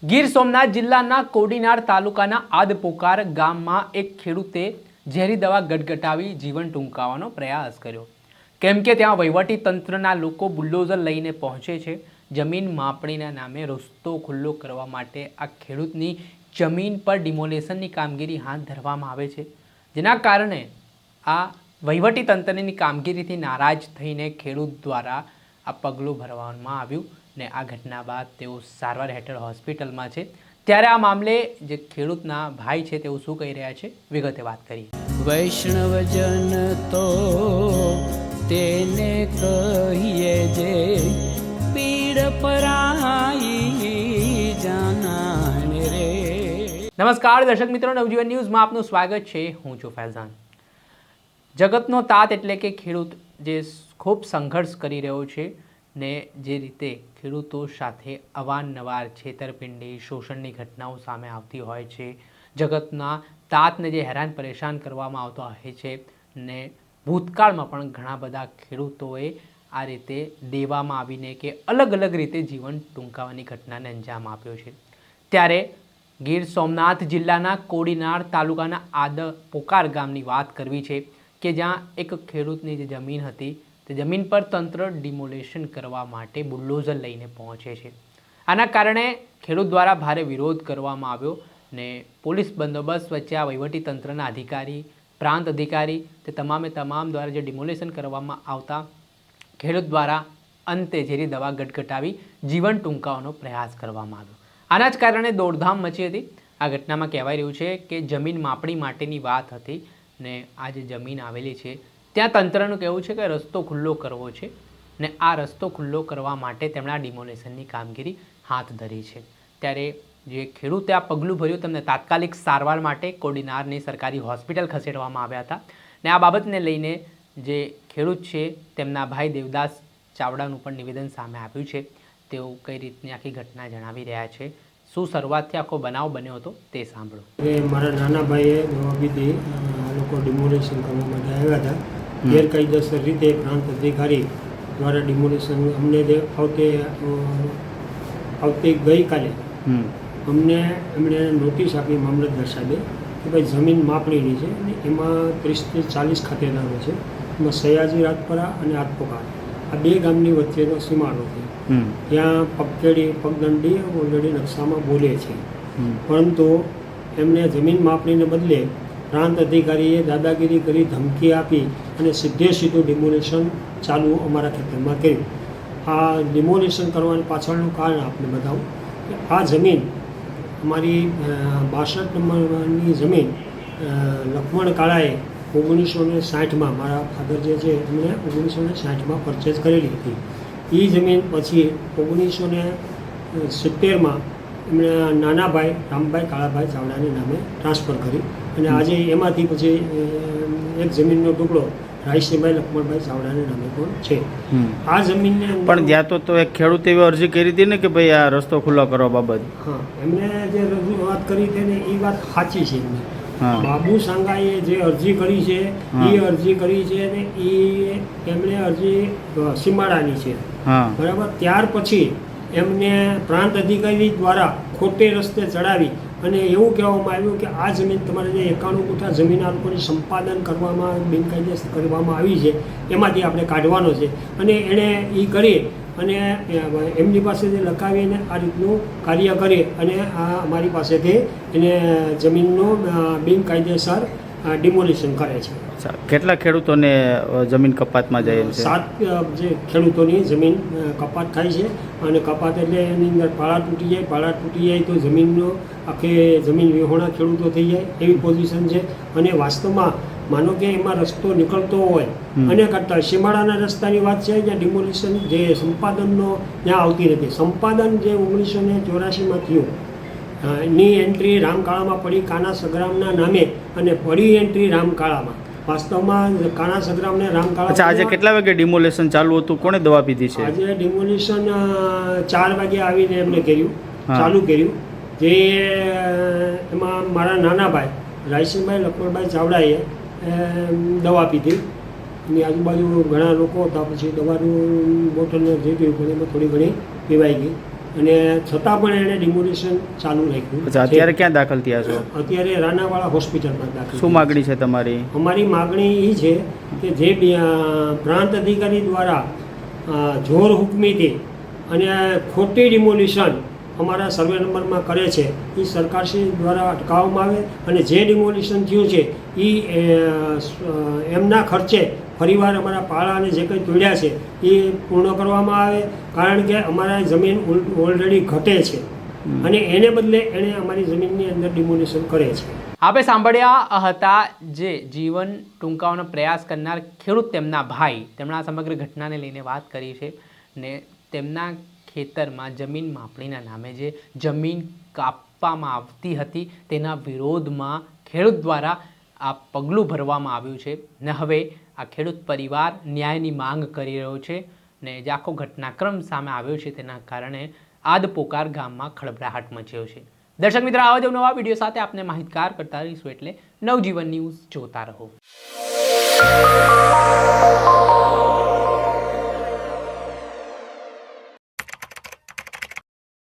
ગીર સોમનાથ જિલ્લાના કોડીનાર તાલુકાના આદપોકાર ગામમાં એક ખેડૂતે ઝેરી દવા ગટગટાવી જીવન ટૂંકાવવાનો પ્રયાસ કર્યો, કેમ કે ત્યાં વહીવટી તંત્રના લોકો બુલડોઝર લઈને પહોંચે છે। જમીન માપણીના નામે રસ્તો ખુલ્લો કરવા માટે આ ખેડૂતની જમીન પર ડિમોલેશનની કામગીરી હાથ ધરવામાં આવે છે, જેના કારણે આ વહીવટી તંત્રની કામગીરીથી નારાજ થઈને ખેડૂત દ્વારા આ પગલું ભરવામાં આવ્યું ને આ ઘટના બાદ તેઓ સારવાર હેઠળ હોસ્પિટલમાં છે। ત્યારે આ મામલે જે ખેડૂતના ભાઈ છે તેઓ શું કહી રહ્યા છે, વિગતે વાત કરીએ। વૈષ્ણવજન તો તેને કહીએ જે પીડ પરાઈ જાનાને રે। નમસ્કાર દર્શક મિત્રો, નવજીવન ન્યૂઝમાં આપનું સ્વાગત છે। હું છું ફૈઝાન। જગતનો તાત એટલે કે ખેડૂત જે ખૂબ સંઘર્ષ કરી રહ્યો છે ને જે રીતે ખેડૂતો સાથે અવારનવાર છેતરપિંડી શોષણની ઘટનાઓ સામે આવતી હોય છે, જગતના તાતને જે હેરાન પરેશાન કરવામાં આવતો હોય છે ને ભૂતકાળમાં પણ ઘણા બધા ખેડૂતોએ આ રીતે દેવામાં આવીને કે અલગ અલગ રીતે જીવન ટૂંકાવવાની ઘટનાને અંજામ આપ્યો છે। ત્યારે ગીર સોમનાથ જિલ્લાના કોડીનાર તાલુકાના આદપોકાર ગામની વાત કરવી છે કે જ્યાં એક ખેડૂતની જે જમીન હતી તે જમીન પર તંત્ર ડિમોલેશન કરવા માટે બુલડોઝર લઈને પહોંચે છે। આના કારણે ખેડૂત દ્વારા ભારે વિરોધ કરવામાં આવ્યો ને પોલીસ બંદોબસ્ત વચ્ચે આ વહીવટી તંત્રના અધિકારી, પ્રાંત અધિકારી તે તમામ દ્વારા જે ડિમોલેશન કરવામાં આવતા ખેડૂત દ્વારા અંતે ઝેરી દવા ગટગટાવી જીવન ટૂંકાવવાનો પ્રયાસ કરવામાં આવ્યો। આના જ કારણે દોડધામ મચી હતી। આ ઘટનામાં કહેવાય રહ્યું છે કે જમીન માપણી માટેની વાત હતી ને આ જે જમીન આવેલી છે ત્યાં તંત્રનું કહેવું છે કે રસ્તો ખુલ્લો કરવો છે ને આ રસ્તો ખુલ્લો કરવા માટે તેમણે આ ડિમોલેશનની કામગીરી હાથ ધરી છે। ત્યારે જે ખેડૂતે આ પગલું ભર્યું તેમને તાત્કાલિક સારવાર માટે કોડીનારની સરકારી હોસ્પિટલ ખસેડવામાં આવ્યા હતા ને આ બાબતને લઈને જે ખેડૂત છે તેમના ભાઈ દેવદાસ ચાવડાનું પણ નિવેદન સામે આવ્યું છે। તેઓ કઈ રીતની આખી ઘટના જણાવી રહ્યા છે, શું શરૂઆતથી આખો બનાવ બન્યો હતો તે સાંભળો। મારા નાના ભાઈએ દવા પીધી, લોકો ડિમોલેશન કરવા માટે આવ્યા હતા। ગેરકાયદેસર રીતે પ્રાંત અધિકારી દ્વારા ડિમોલેશન અમને આવતી ગઈકાલે એમણે નોટિસ આપી મામલતદાર સાહેબે કે ભાઈ જમીન માપણીની છે અને એમાં 30 થી 40 ખાતેદારો છે, એમાં સયાજી રાજપરા અને આદપોકાર આ બે ગામની વચ્ચેનો સીમાડો છે। ત્યાં પગદંડી ઓલરેડી નકશામાં બોલે છે, પરંતુ એમણે જમીન માપણીને બદલે પ્રાંત અધિકારીએ દાદાગીરી કરી ધમકી આપી અને સીધું ડિમોલેશન ચાલુ અમારા ખેતરમાં કર્યું। આ ડિમોલેશન કરવાની પાછળનું કારણ આપણે બતાવું કે આ જમીન અમારી 62 નંબરની જમીન લક્ષ્મણ કાળાએ 1960માં મારા ફાધર જે છે એમણે 1960માં પરચેઝ કરેલી હતી। એ જમીન પછી 1970માં એમણે નાના ભાઈ રામભાઈ કાળાભાઈ ચાવડાને નામે ટ્રાન્સફર કરી અને આજે એમાંથી પછી એક જમીનનો ટુકડો રાયસિંહભાઈ લક્ષ્મણભાઈ ચાવડાને નામે પણ છે। આ જમીનને પણ ત્યાં તો એક ખેડૂતે એવી અરજી કરી હતી ને કે ભાઈ આ રસ્તો ખુલ્લો કરવા બાબત, હા, એમણે જે રજૂઆત કરી હતી ને એ વાત સાચી છે। એમને બાબુ સાંગાએ જે અરજી કરી છે એ અરજી કરી છે ને એમણે અરજી સીમાડાની છે, બરાબર। ત્યાર પછી એમને પ્રાંત અધિકારી દ્વારા ખોટે રસ્તે ચડાવી અને એવું કહેવામાં આવ્યું કે આ જમીન તમારે જે 91 ગુઠા જમીન આ લોકોની સંપાદન કરવામાં બિનકાયદેસર કરવામાં આવી છે એમાંથી આપણે કાઢવાનો છે અને એણે એ કરી અને એમની પાસે જે લખાવીને આ રીતનું કાર્ય કરે અને આ અમારી પાસેથી એને જમીનનું બિનકાયદેસર ડિમોલિશન કરે છે। કેટલા ખેડૂતોને જમીન કપાતમાં જાય છે? 7 જે ખેડૂતોની જમીન કપાત થાય છે અને કપાત એટલે એની અંદર પાળા તૂટી જાય તો જમીનનો આખી જમીન વિહોણા ખેડૂતો થઈ જાય એવી પોઝિશન છે। અને વાસ્તવમાં માનો કે એમાં રસ્તો નીકળતો હોય અને કરતાં સીમાડાના રસ્તાની વાત છે જ્યાં ડિમોલિશન જે સંપાદનનો ત્યાં આવતી નથી। સંપાદન જે 1984માં થયું ની એન્ટ્રી રામકાળામાં પડી કાના સગ્રામના નામે અને પડી એન્ટ્રી રામકાળામાં, વાસ્તવમાં કાના સગ્રામને રામકાળા। આજે કેટલા વાગે ડિમોલેશન ચાલુ હતું, કોણે દવા પીધી છે? આજે ડિમોલિશન 4 વાગે આવીને એમને ચાલુ કર્યું, જે એમાં મારા નાના ભાઈ રાયસિંહભાઈ લક્ષ્મણભાઈ ચાવડાએ દવા પીધી। એની આજુબાજુ ઘણા લોકો હતા, પછી દવાનું બોટલને જે પીવું પડે એમાં થોડી ઘણી પીવાઈ ગઈ અને છતાં પણ એણે ડિમોલિશન ચાલુ રાખ્યું અચ્છા અત્યારે ક્યાં દાખલ થયા છો અત્યારે રાનાવાળા હોસ્પિટલમાં દાખલ શું માગણી છે તમારી અમારી માગણી એ છે કે જે પ્રાંત અધિકારી દ્વારા જોર હુકમીથી અને ખોટી ડિમોલિશન અમારા સર્વે નંબરમાં કરે છે એ સરકારશ્રી દ્વારા અટકાવવામાં આવે અને જે ડિમોલિશન થયું છે એ એમના ખર્ચે ફરીવાર અમારા પાળા અને જે કંઈ તોડ્યા છે એ પૂર્ણ કરવામાં આવે કારણ કે અમારા જમીન ઓલરેડી ઘટે છે અને એને બદલે એણે અમારી જમીનની અંદર ડિમોલિશન કરે છે. આપણે સાંભળ્યા હતા જે જીવન ટૂંકાવવાનો પ્રયાસ કરનાર ખેડૂત તેમના ભાઈ તેમણે આ સમગ્ર ઘટનાને લઈને વાત કરી છે ને તેમના ખેતરમાં જમીન માપણીના નામે જે જમીન કાપવામાં આવતી હતી તેના વિરોધમાં ખેડૂત દ્વારા આ પગલું ભરવામાં આવ્યું છે ને હવે આ ખેડૂત પરિવાર ન્યાયની માંગ કરી રહ્યો છે ને જે આખો ઘટનાક્રમ સામે આવ્યો છે તેના કારણે આદપોકાર ગામમાં ખળભળાટ મચ્યો છે. દર્શક મિત્રો આવા જ નવા વિડીયો સાથે આપને માહિતગાર કરતા રહીશું એટલે નવજીવન ન્યૂઝ જોતા રહો.